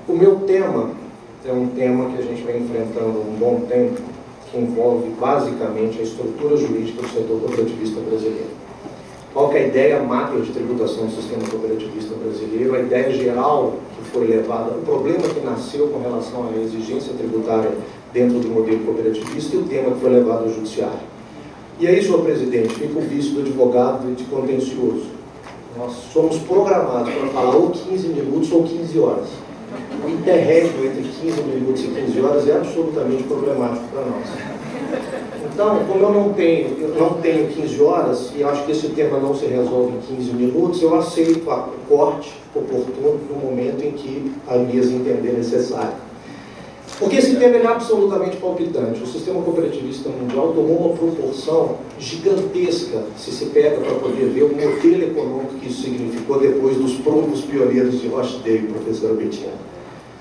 O meu tema é um tema que a gente vem enfrentando há um bom tempo, que envolve basicamente a estrutura jurídica do setor cooperativista brasileiro. Qual que é a ideia macro de tributação do sistema cooperativista brasileiro, a ideia geral que foi levada, o problema que nasceu com relação à exigência tributária dentro do modelo cooperativista e o tema que foi levado ao judiciário. E aí, senhor presidente, fica o vício do advogado e de contencioso. Nós somos programados para falar ou 15 minutos ou 15 horas. O interregno entre 15 minutos e 15 horas é absolutamente problemático para nós. Então, como eu não tenho 15 horas, e acho que esse tema não se resolve em 15 minutos, eu aceito o corte oportuno no momento em que a mesa entender necessário. Porque esse tema é absolutamente palpitante. O sistema cooperativista mundial tomou uma proporção gigantesca, se se pega para poder ver o modelo econômico que isso significou depois dos provos pioneiros de Rochdale, professora Bettina.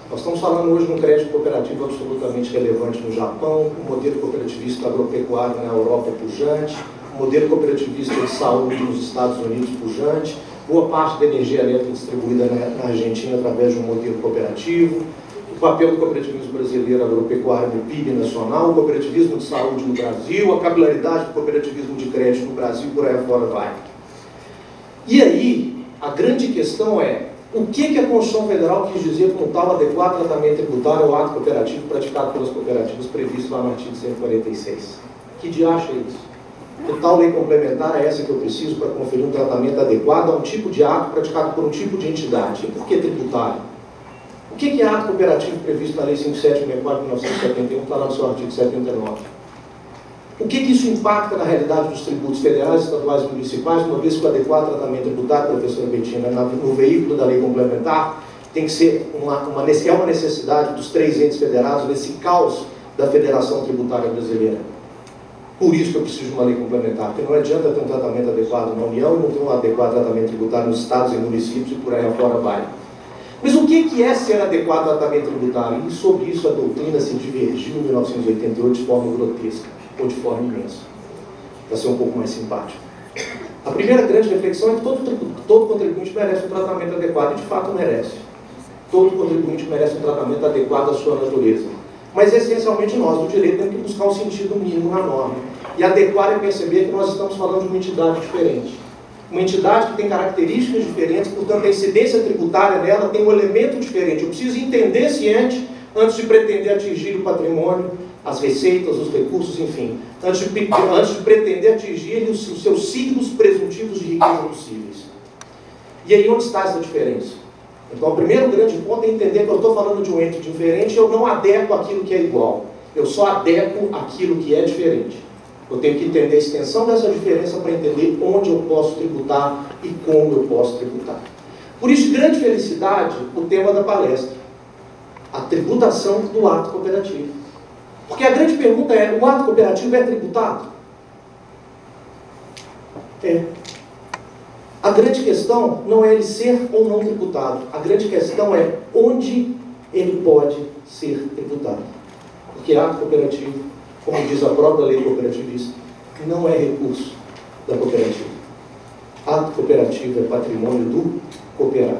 Nós estamos falando hoje de um crédito cooperativo absolutamente relevante no Japão, um modelo cooperativista agropecuário na Europa pujante, um modelo cooperativista de saúde nos Estados Unidos pujante, boa parte da energia elétrica distribuída na Argentina através de um modelo cooperativo, o papel do cooperativismo brasileiro agropecuário no PIB nacional, o cooperativismo de saúde no Brasil, a capilaridade do cooperativismo de crédito no Brasil, por aí fora vai. E aí, a grande questão é, o que a Constituição Federal quis dizer com tal adequado tratamento tributário ao ato cooperativo praticado pelas cooperativas previsto lá no artigo 146? Que diacho é isso? Que tal lei complementar é essa que eu preciso para conferir um tratamento adequado a um tipo de ato praticado por um tipo de entidade? E por que tributário? O que é ato cooperativo previsto na Lei 5764 de 1971, está lá no seu artigo 79? O que isso impacta na realidade dos tributos federais, estaduais e municipais, uma vez que o adequado tratamento tributário, professora Bettina, no veículo da lei complementar, tem que ser uma necessidade dos três entes federados, nesse caos da Federação Tributária Brasileira. Por isso que eu preciso de uma lei complementar, porque não adianta ter um tratamento adequado na União e não ter um adequado tratamento tributário nos estados e municípios e por aí afora vai. Mas o que é ser adequado tratamento tributário? E sobre isso a doutrina se divergiu em 1988 de forma grotesca, ou de forma imensa, para ser um pouco mais simpático. A primeira grande reflexão é que todo contribuinte merece um tratamento adequado, e de fato merece. Todo contribuinte merece um tratamento adequado à sua natureza. Mas essencialmente nós, do direito, temos que buscar um sentido mínimo na norma. E adequar é perceber que nós estamos falando de uma entidade diferente. Uma entidade que tem características diferentes, portanto a incidência tributária nela tem um elemento diferente. Eu preciso entender esse ente antes de pretender atingir o patrimônio, as receitas, os recursos, enfim. Antes de pretender atingir os seus signos presuntivos de riqueza possíveis. E aí onde está essa diferença? Então o primeiro grande ponto é entender que eu estou falando de um ente diferente e eu não adequo aquilo que é igual. Eu só adequo aquilo que é diferente. Eu tenho que entender a extensão dessa diferença para entender onde eu posso tributar e como eu posso tributar. Por isso, grande felicidade, o tema da palestra. A tributação do ato cooperativo. Porque a grande pergunta é, o ato cooperativo é tributado? É. A grande questão não é ele ser ou não tributado. A grande questão é onde ele pode ser tributado. Porque ato cooperativo, como diz a própria lei cooperativista, não é recurso da cooperativa. Ato cooperativo é patrimônio do cooperado.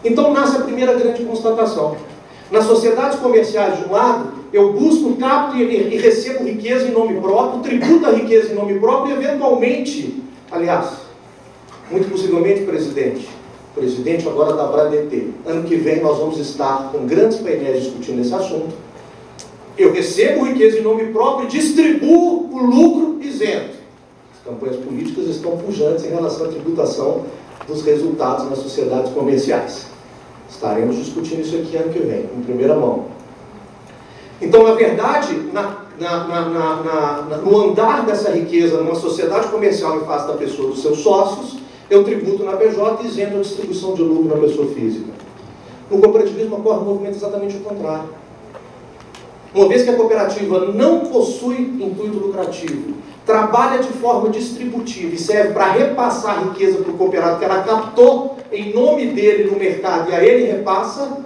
Então nasce a primeira grande constatação. Nas sociedades comerciais, de um lado, eu busco, capto e recebo riqueza em nome próprio, tributo a riqueza em nome próprio e, eventualmente, aliás, muito possivelmente, presidente agora da Bradetê, ano que vem nós vamos estar com grandes painéis discutindo esse assunto. Eu recebo riqueza em nome próprio e distribuo o lucro isento. As campanhas políticas estão pujantes em relação à tributação dos resultados nas sociedades comerciais. Estaremos discutindo isso aqui ano que vem, em primeira mão. Então, na verdade, no andar dessa riqueza numa sociedade comercial em face da pessoa dos seus sócios, eu tributo na PJ e isento a distribuição de lucro na pessoa física. No cooperativismo ocorre um movimento exatamente o contrário. Uma vez que a cooperativa não possui intuito lucrativo, trabalha de forma distributiva e serve para repassar riqueza para o cooperado que ela captou em nome dele no mercado e a ele repassa,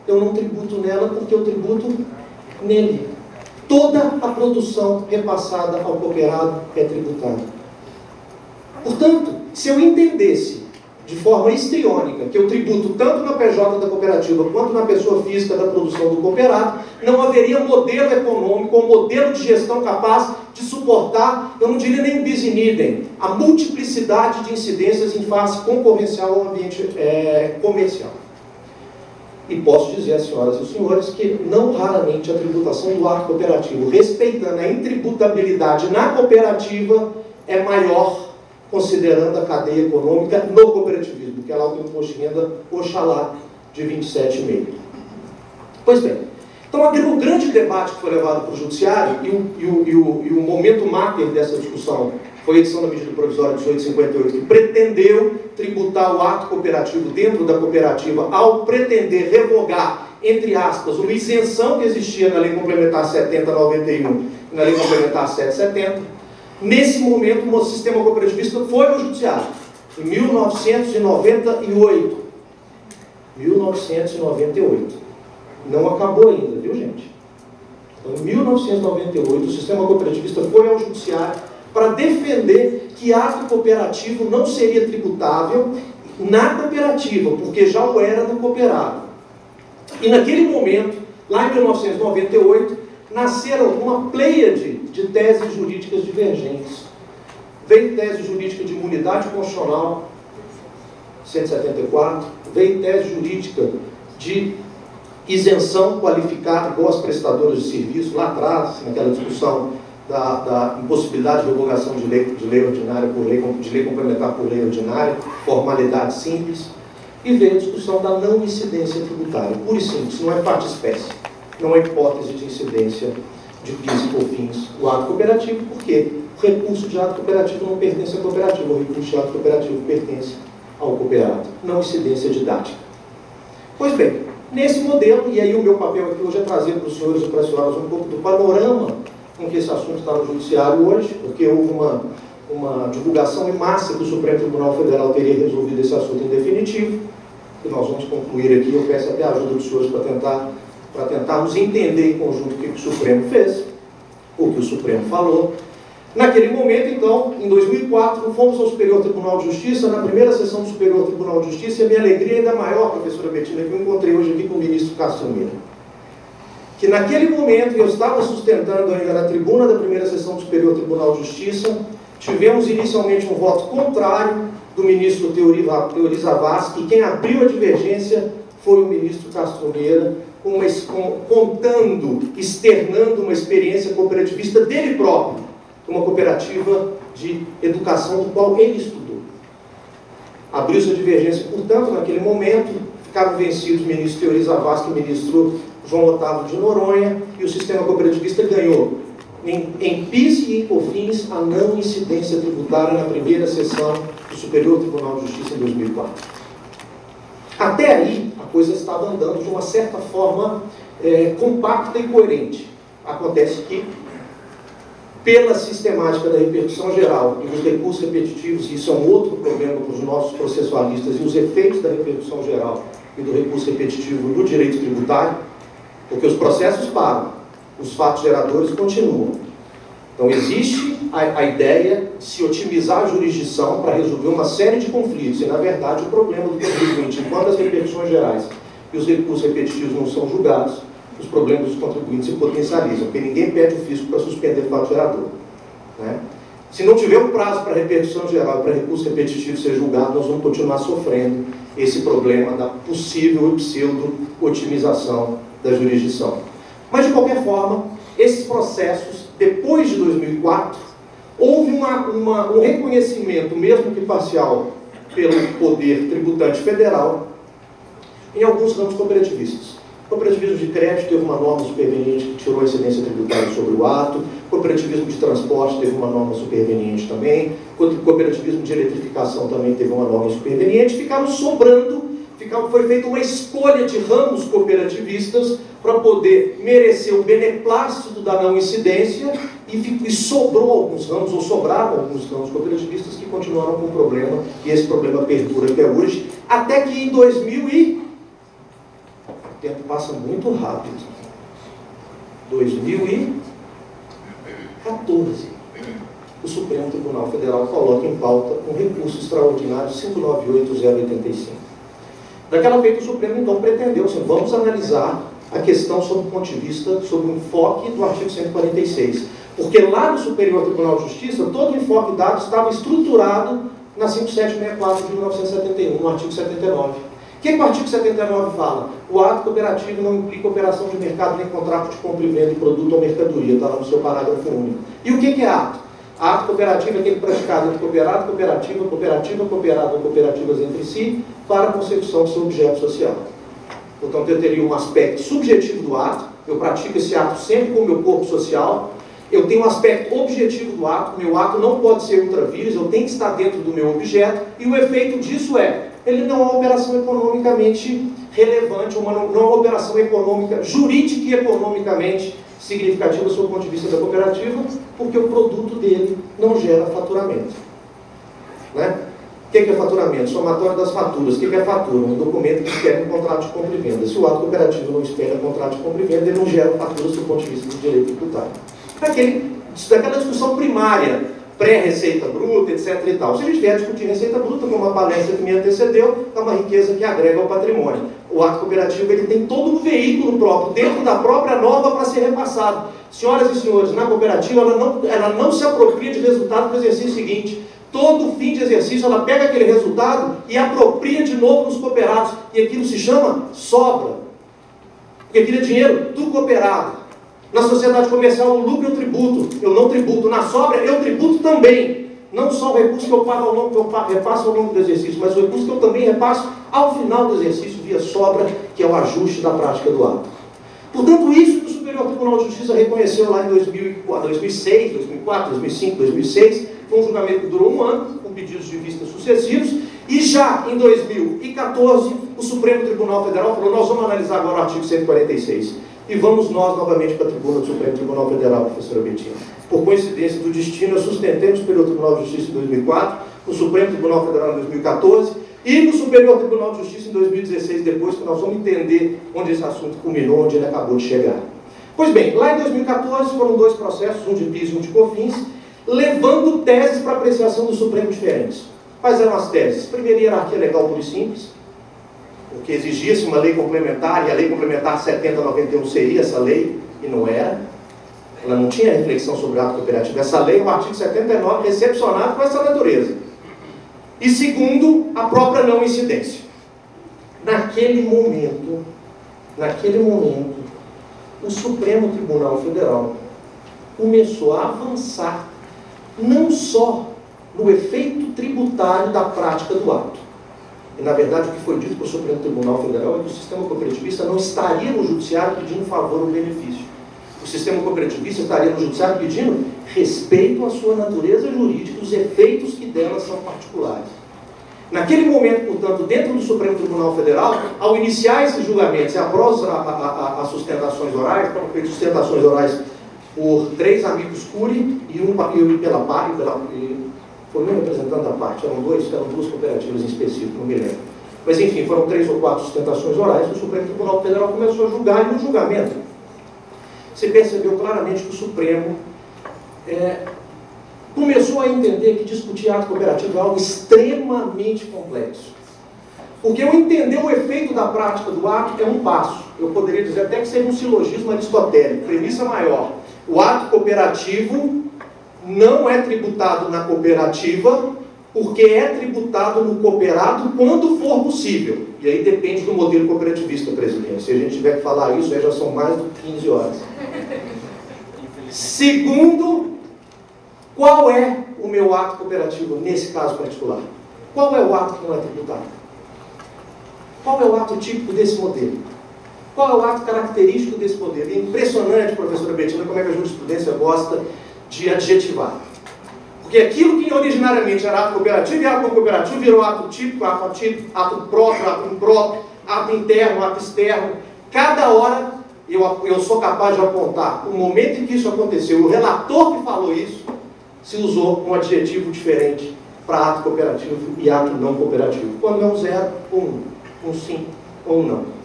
eu não tributo nela porque eu tributo nele. Toda a produção repassada ao cooperado é tributada. Portanto, se eu entendesse de forma histriônica, que eu tributo tanto na PJ da cooperativa quanto na pessoa física da produção do cooperado, não haveria modelo econômico ou modelo de gestão capaz de suportar, eu não diria nem bis in idem, a multiplicidade de incidências em face concorrencial ao ambiente comercial. E posso dizer às senhoras e aos senhores que não raramente a tributação do ato cooperativo, respeitando a intributabilidade na cooperativa, é maior, considerando a cadeia econômica no cooperativismo, que é lá o imposto de renda, oxalá, de 27,5%. Pois bem, então o grande debate que foi levado para o judiciário, e o momento máter dessa discussão, foi a edição da medida provisória 1858, que pretendeu tributar o ato cooperativo dentro da cooperativa ao pretender revogar, entre aspas, uma isenção que existia na Lei Complementar 70/91 e na Lei Complementar 770. Nesse momento, o sistema cooperativista foi ao judiciário, em 1998. 1998. Não acabou ainda, viu, gente? Então, em 1998, o sistema cooperativista foi ao judiciário para defender que ato cooperativo não seria tributável na cooperativa, porque já o era no cooperado. E naquele momento, lá em 1998, nasceram uma pleiade de teses jurídicas divergentes. Veio tese jurídica de imunidade constitucional, 174, veio tese jurídica de isenção qualificada, igual as prestadoras de serviço, lá atrás, naquela discussão da impossibilidade de revogação de lei ordinária de lei complementar por lei ordinária, formalidade simples, e veio a discussão da não incidência tributária, pura e simples, não é parte espécie, não é hipótese de incidência de PIS por fins o ato cooperativo, porque o recurso de ato cooperativo não pertence à cooperativa, o recurso de ato cooperativo pertence ao cooperado, não incidência didática. Pois bem, nesse modelo, e aí o meu papel aqui hoje é trazer para os senhores e para as senhoras um pouco do panorama com que esse assunto está no judiciário hoje, porque houve uma divulgação em massa que o Supremo Tribunal Federal teria resolvido esse assunto em definitivo, que nós vamos concluir aqui. Eu peço até a ajuda dos senhores para tentarmos entender em conjunto o que o Supremo fez, o que o Supremo falou. Naquele momento, então, em 2004, fomos ao Superior Tribunal de Justiça, na primeira sessão do Superior Tribunal de Justiça, e a minha alegria ainda maior, professora Betina, que eu encontrei hoje aqui com o ministro Castro Meira, que naquele momento, eu estava sustentando ainda na tribuna da primeira sessão do Superior Tribunal de Justiça, tivemos inicialmente um voto contrário do ministro Teori Zavascki, e quem abriu a divergência foi o ministro Castro Meira, externando uma experiência cooperativista dele próprio, uma cooperativa de educação do qual ele estudou. Abriu-se a divergência, portanto, naquele momento, ficaram vencidos o ministro Teori Zavascki e o ministro João Otávio de Noronha, e o sistema cooperativista ganhou em PIS e em COFINS a não incidência tributária na primeira sessão do Superior Tribunal de Justiça em 2004. Até aí, a coisa estava andando de uma certa forma compacta e coerente. Acontece que, pela sistemática da repercussão geral e os recursos repetitivos, e isso é um outro problema para os nossos processualistas, e os efeitos da repercussão geral e do recurso repetitivo no direito tributário, porque os processos param, os fatos geradores continuam. Então existe a ideia de se otimizar a jurisdição para resolver uma série de conflitos, e na verdade o problema do contribuinte, enquanto as repercussões gerais e os recursos repetitivos não são julgados, os problemas dos contribuintes se potencializam, porque ninguém pede o fisco para suspender o fato gerador, né? Se não tiver um prazo para repercussão geral e para recurso repetitivo ser julgado, nós vamos continuar sofrendo esse problema da possível e pseudo-otimização da jurisdição. Mas, de qualquer forma, esses processos, depois de 2004, houve um reconhecimento, mesmo que parcial, pelo poder tributante federal, em alguns ramos cooperativistas. O cooperativismo de crédito teve uma norma superveniente que tirou a incidência tributária sobre o ato, o cooperativismo de transporte teve uma norma superveniente também, o cooperativismo de eletrificação também teve uma norma superveniente, ficaram sobrando, foi feita uma escolha de ramos cooperativistas para poder merecer o beneplácito da não incidência, e sobrou alguns ramos, ou sobraram alguns ramos cooperativistas que continuaram com o problema, e esse problema perdura até hoje, até que em 2000 o tempo passa muito rápido. 2014. Supremo Tribunal Federal coloca em pauta um recurso extraordinário 598085. Daquela feita, o Supremo então pretendeu, assim, vamos analisar a questão sob o ponto de vista, sob o enfoque do artigo 146. Porque lá no Superior Tribunal de Justiça, todo o enfoque dado estava estruturado na 5764 de 1971, no artigo 79. O que o artigo 79 fala? O ato cooperativo não implica operação de mercado nem contrato de compra e venda de produto ou mercadoria, está lá no seu parágrafo único. E o que é ato? Ato cooperativo é aquele praticado entre cooperado, cooperativa, cooperativa, cooperado ou cooperativas entre si, para a consecução do seu objeto social. Portanto, eu teria um aspecto subjetivo do ato, eu pratico esse ato sempre com o meu corpo social, eu tenho um aspecto objetivo do ato, meu ato não pode ser ultravírus, eu tenho que estar dentro do meu objeto, e o efeito disso ele não é uma operação economicamente relevante, não é uma operação econômica, jurídica e economicamente significativa do seu ponto de vista da cooperativa, porque o produto dele não gera faturamento. Né? O que é faturamento? Somatório das faturas. O que é fatura? Um documento que espera um contrato de compra e venda. Se o ato cooperativo não espera um contrato de compra e venda, ele não gera fatura do ponto de vista do direito tributário. Daquela discussão primária, pré-receita bruta, etc. e tal. Se a gente vier discutir receita bruta, como uma palestra que me antecedeu, é uma riqueza que agrega ao patrimônio. O ato cooperativo ele tem todo um veículo próprio, dentro da própria norma para ser repassado. Senhoras e senhores, na cooperativa ela não se apropria de resultado do exercício seguinte. Todo fim de exercício ela pega aquele resultado e apropria de novo nos cooperados. E aquilo se chama sobra. Porque aquilo é dinheiro do cooperado. Na sociedade comercial, o lucro eu tributo, eu não tributo. Na sobra, eu tributo também. Não só o recurso que eu pago ao longo, que eu repasso ao longo do exercício, mas o recurso que eu também repasso ao final do exercício, via sobra, que é o ajuste da prática do ato. Portanto, isso que o Superior Tribunal de Justiça reconheceu lá em 2006, 2004, 2005, 2006, foi um julgamento que durou um ano, com pedidos de vista sucessivos, e já em 2014, o Supremo Tribunal Federal falou, nós vamos analisar agora o artigo 146. E vamos nós novamente para a tribuna do Supremo Tribunal Federal, professora Betina. Por coincidência do destino, eu sustentei no Superior Tribunal de Justiça em 2004, no Supremo Tribunal Federal em 2014 e no Superior Tribunal de Justiça em 2016, depois que nós vamos entender onde esse assunto culminou, onde ele acabou de chegar. Pois bem, lá em 2014 foram dois processos, um de PIS e um de COFINS, levando teses para apreciação do Supremo diferentes. Quais eram as teses? Primeiro, hierarquia legal pura e simples, porque exigia-se uma lei complementar, e a lei complementar 7091 seria essa lei, e não era. Ela não tinha reflexão sobre o ato cooperativo. Essa lei é o artigo 79, recepcionado com essa natureza. E segundo, a própria não incidência. Naquele momento, o Supremo Tribunal Federal começou a avançar não só no efeito tributário da prática do ato. E, na verdade, o que foi dito pelo Supremo Tribunal Federal é que o sistema cooperativista não estaria no judiciário pedindo favor ou benefício. O sistema cooperativista estaria no judiciário pedindo respeito à sua natureza jurídica, os efeitos que dela são particulares. Naquele momento, portanto, dentro do Supremo Tribunal Federal, ao iniciar esses julgamentos, após as sustentações orais, foram feitas sustentações orais por 3 amigos curi e pela PAR, foi um representante da parte, eram duas cooperativas em específico, não me lembro. Mas enfim, foram 3 ou 4 sustentações orais, o Supremo Tribunal Federal começou a julgar, e no julgamento você percebeu claramente que o Supremo começou a entender que discutir ato cooperativo é algo extremamente complexo. Porque eu entender o efeito da prática do ato é um passo. Eu poderia dizer até que seja um silogismo aristotélico, premissa maior. O ato cooperativo não é tributado na cooperativa, porque é tributado no cooperado quando for possível. E aí depende do modelo cooperativista, presidente. Se a gente tiver que falar isso, aí já são mais do que 15 horas. Segundo, qual é o meu ato cooperativo nesse caso particular? Qual é o ato que não é tributado? Qual é o ato típico desse modelo? Qual é o ato característico desse modelo? É impressionante, professora Betina, como é que a jurisprudência gosta de adjetivar. Porque aquilo que originariamente era ato cooperativo e ato não cooperativo virou ato típico, ato atípico, ato próprio, ato impróprio, ato interno, ato externo. Cada hora eu sou capaz de apontar o momento em que isso aconteceu. O relator que falou isso se usou um adjetivo diferente para ato cooperativo e ato não cooperativo. Quando é um 0 ou 1, um sim ou um não.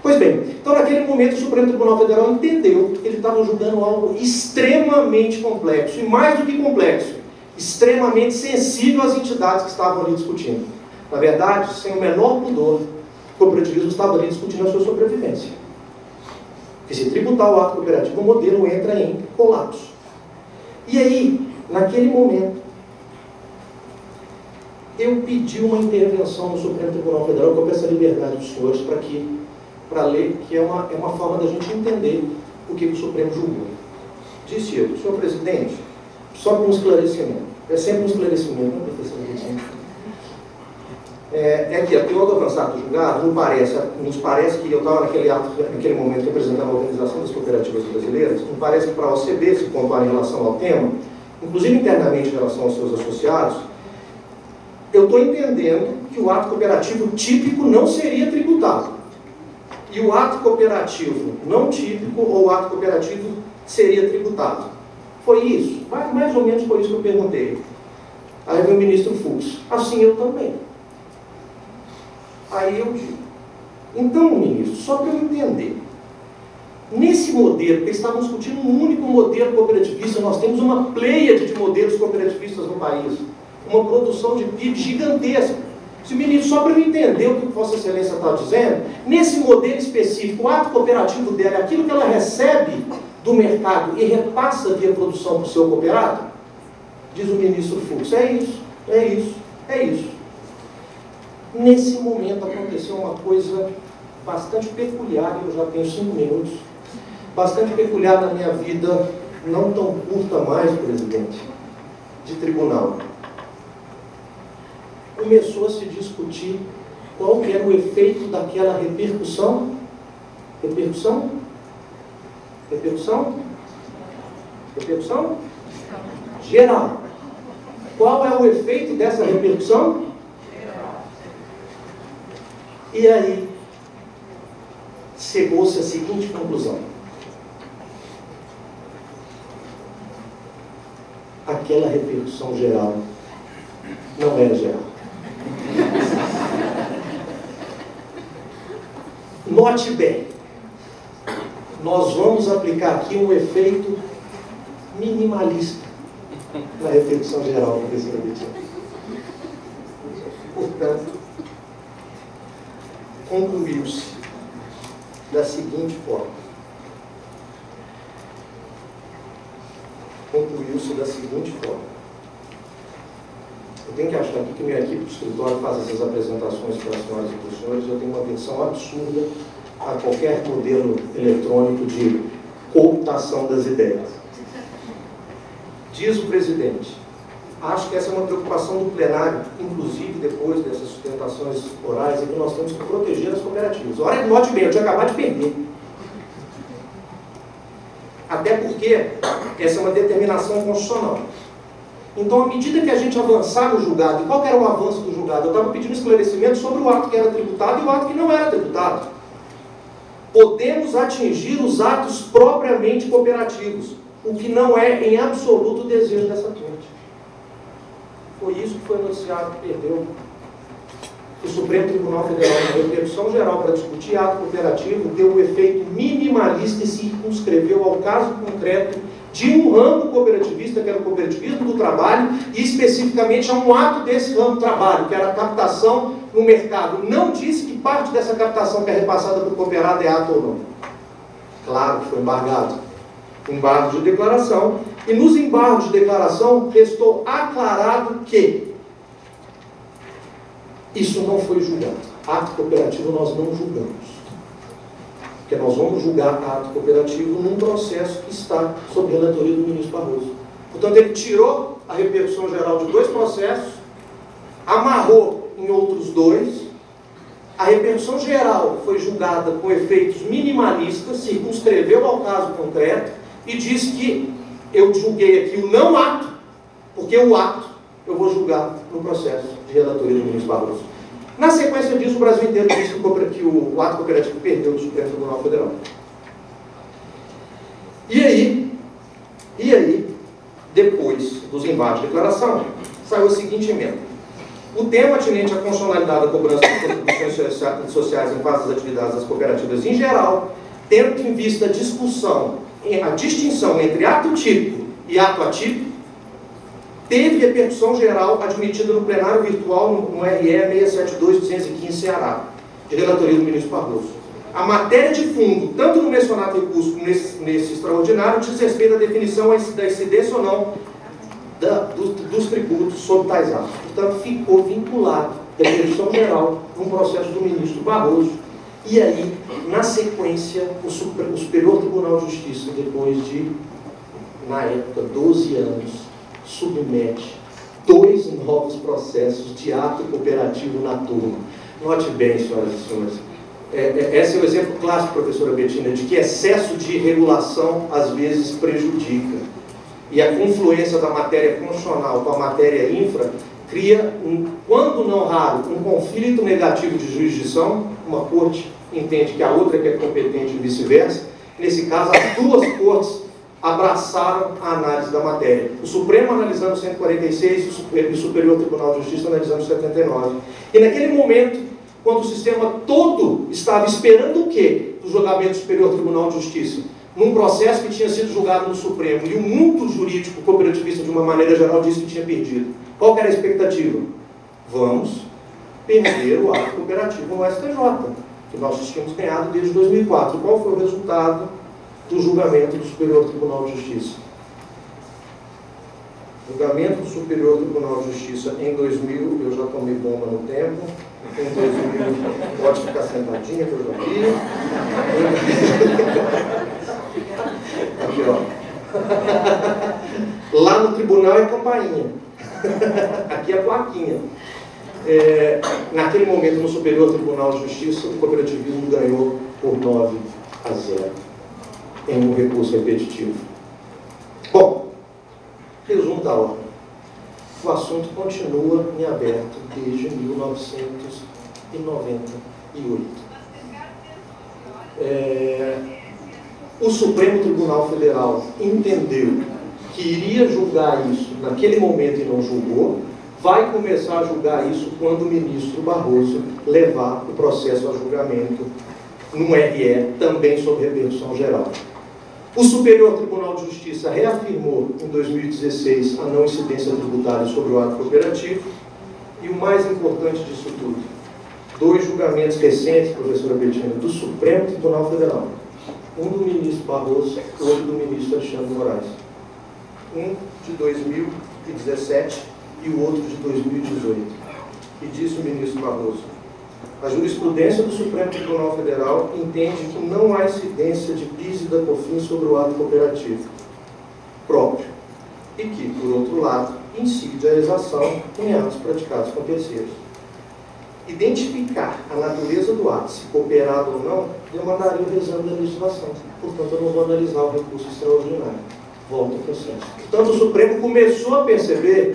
Pois bem, então naquele momento o Supremo Tribunal Federal entendeu que ele estava julgando algo extremamente complexo, e mais do que complexo, extremamente sensível às entidades que estavam ali discutindo. Na verdade, sem o menor pudor, o cooperativismo estava ali discutindo a sua sobrevivência. Porque se tributar o ato cooperativo, o modelo entra em colapso. E aí, naquele momento, eu pedi uma intervenção no Supremo Tribunal Federal, que eu peço a liberdade dos senhores para ler, que é uma forma da gente entender o que o Supremo julgou. Disse eu, senhor presidente, só com um esclarecimento. É sempre um esclarecimento, né, professor Vicente? É que a teoria do avançado do julgado nos parece que eu estava naquele momento representando a Organização das Cooperativas Brasileiras, não parece que para a OCB se pontuar em relação ao tema, inclusive internamente em relação aos seus associados, eu estou entendendo que o ato cooperativo típico não seria tributado. E o ato cooperativo não típico ou o ato cooperativo seria tributado. Foi isso? Mais ou menos foi isso que eu perguntei. Aí veio o ministro Fux. Assim eu também. Aí eu digo, então, ministro, só para eu entender, nesse modelo, porque estávamos discutindo um único modelo cooperativista, nós temos uma pleiade de modelos cooperativistas no país, uma produção de PIB gigantesca. Se o ministro, só para eu entender o que Vossa Excelência está dizendo, nesse modelo específico, o ato cooperativo dela é aquilo que ela recebe do mercado e repassa via produção para o seu cooperado? Diz o ministro Fux, é isso, é isso, é isso. Nesse momento aconteceu uma coisa bastante peculiar, eu já tenho 5 minutos, bastante peculiar na minha vida, não tão curta mais, presidente, de tribunal. Começou a se discutir qual que era o efeito daquela repercussão. Repercussão? Repercussão? Repercussão? Geral. Qual é o efeito dessa repercussão? E aí, chegou-se à seguinte conclusão. Aquela repercussão geral não era geral. Note bem, nós vamos aplicar aqui um efeito minimalista na repercussão geral, professora Betina. Portanto, concluiu-se da seguinte forma. Eu tenho que achar aqui que minha equipe do escritório faz essas apresentações para as senhoras e para os senhores. Eu tenho uma versão absurda a qualquer modelo eletrônico de cooptação das ideias. Diz o presidente, acho que essa é uma preocupação do plenário, inclusive depois dessas sustentações orais, é que nós temos que proteger as cooperativas. Olha, note bem, eu tinha acabado de perder. Até porque essa é uma determinação constitucional. Então, à medida que a gente avançar no julgado, e qual que era o avanço do julgado? Eu estava pedindo esclarecimento sobre o ato que era tributado e o ato que não era tributado. Podemos atingir os atos propriamente cooperativos, o que não é em absoluto o desejo dessa corte. Foi isso que foi noticiado que perdeu o Supremo Tribunal Federal, na repercussão geral para discutir ato cooperativo, deu um efeito minimalista e circunscreveu ao caso concreto de um ramo cooperativista, que era o cooperativismo do trabalho, e especificamente a um ato desse ramo do trabalho, que era a captação no mercado. Não disse que parte dessa captação que é repassada para o cooperado é ato ou não. Claro que foi embargado. Embargo de declaração. E nos embargos de declaração restou aclarado que isso não foi julgado. Ato cooperativo nós não julgamos. Porque nós vamos julgar ato cooperativo num processo que está sob relatoria do ministro Barroso. Portanto, ele tirou a repercussão geral de 2 processos, amarrou em outros 2, a repercussão geral foi julgada com efeitos minimalistas, circunscreveu ao caso concreto e disse que eu julguei aqui o não ato, porque o ato eu vou julgar no processo de relatoria do ministro Barroso. Na sequência disso, o Brasil inteiro disse que o ato cooperativo perdeu do Supremo Tribunal Federal. E aí, depois dos embates de declaração, saiu a seguinte emenda. O tema atinente à constitucionalidade da cobrança de contribuições sociais em face das atividades das cooperativas em geral, tendo em vista a distinção entre ato típico e ato atípico, teve repercussão geral admitida no plenário virtual no RE 672-215 Ceará, de relatoria do ministro Barroso. A matéria de fundo, tanto no mencionado recurso como nesse extraordinário, diz respeito à definição da incidência ou não dos tributos sobre tais atos. Portanto, ficou vinculado à repercussão geral num processo do ministro Barroso. E aí, na sequência, o Superior Tribunal de Justiça, depois de, na época, 12 anos, submete 2 novos processos de ato cooperativo na turma. Note bem, senhoras e senhores, esse é o exemplo clássico, professora Betina, de que excesso de regulação às vezes prejudica. E a confluência da matéria constitucional com a matéria infra cria, quando não raro, um conflito negativo de jurisdição. Uma corte entende que a outra que é competente e vice-versa. Nesse caso, as duas cortes abraçaram a análise da matéria. O Supremo analisando 146 e o Superior Tribunal de Justiça analisando 79. E naquele momento, quando o sistema todo estava esperando o quê? Do julgamento do Superior Tribunal de Justiça, num processo que tinha sido julgado no Supremo, e o mundo jurídico cooperativista, de uma maneira geral, disse que tinha perdido. Qual que era a expectativa? Vamos perder o ato cooperativo no STJ, que nós tínhamos ganhado desde 2004. Qual foi o resultado do julgamento do Superior Tribunal de Justiça? Julgamento do Superior Tribunal de Justiça em 2000, eu já tomei bomba no tempo, em 2000, pode ficar sentadinha que eu já vi. Aqui, ó. Lá no tribunal é campainha, aqui é plaquinha. Naquele momento, no Superior Tribunal de Justiça, o cooperativismo ganhou por 9-0 em um recurso repetitivo. Bom, resumo da ordem. O assunto continua em aberto desde 1998. O Supremo Tribunal Federal entendeu que iria julgar isso naquele momento e não julgou. Vai começar a julgar isso quando o ministro Barroso levar o processo a julgamento no RE, também sob repercussão geral. O Superior Tribunal de Justiça reafirmou em 2016 a não incidência tributária sobre o ato cooperativo. E o mais importante disso tudo, 2 julgamentos recentes, professora Betina, do Supremo Tribunal Federal. Um do ministro Barroso, outro do ministro Alexandre Moraes. Um de 2017 e o outro de 2018. E disse o ministro Barroso: a jurisprudência do Supremo Tribunal Federal entende que não há incidência de PIS e da COFINS sobre o ato cooperativo próprio e que, por outro lado, incide a exação em atos praticados com terceiros. Identificar a natureza do ato, se cooperado ou não, demandaria o exame da legislação. Portanto, eu não vou analisar o recurso extraordinário. Volto ao processo. Portanto, o Supremo começou a perceber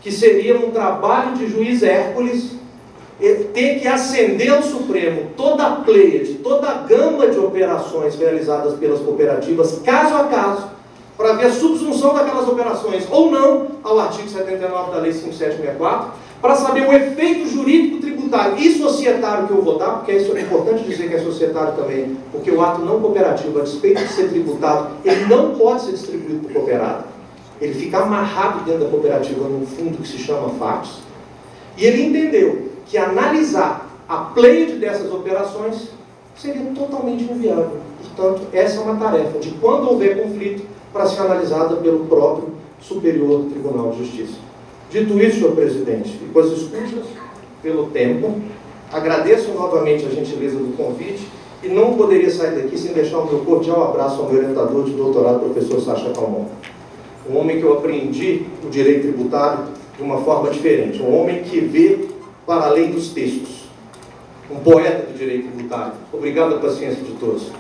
que seria um trabalho de juiz Hércules ter que acender ao Supremo toda a pleiade, toda a gama de operações realizadas pelas cooperativas, caso a caso, para ver a subsunção daquelas operações, ou não, ao artigo 79 da Lei 5764, para saber o efeito jurídico tributário e societário que eu vou dar, porque isso é importante dizer que é societário também, porque o ato não cooperativo, a despeito de ser tributado, ele não pode ser distribuído por cooperado, ele fica amarrado dentro da cooperativa num fundo que se chama FATS, e ele entendeu que analisar a pleiade dessas operações seria totalmente inviável. Portanto, essa é uma tarefa de, quando houver conflito, para ser analisada pelo próprio Superior Tribunal de Justiça. Dito isso, senhor presidente, e com as escutas pelo tempo, agradeço novamente a gentileza do convite e não poderia sair daqui sem deixar o meu cordial abraço ao meu orientador de doutorado, professor Sacha Calmon. Um homem que eu aprendi o direito tributário de uma forma diferente, um homem que vê para além dos textos, um poeta do direito tributário. Obrigado a paciência de todos.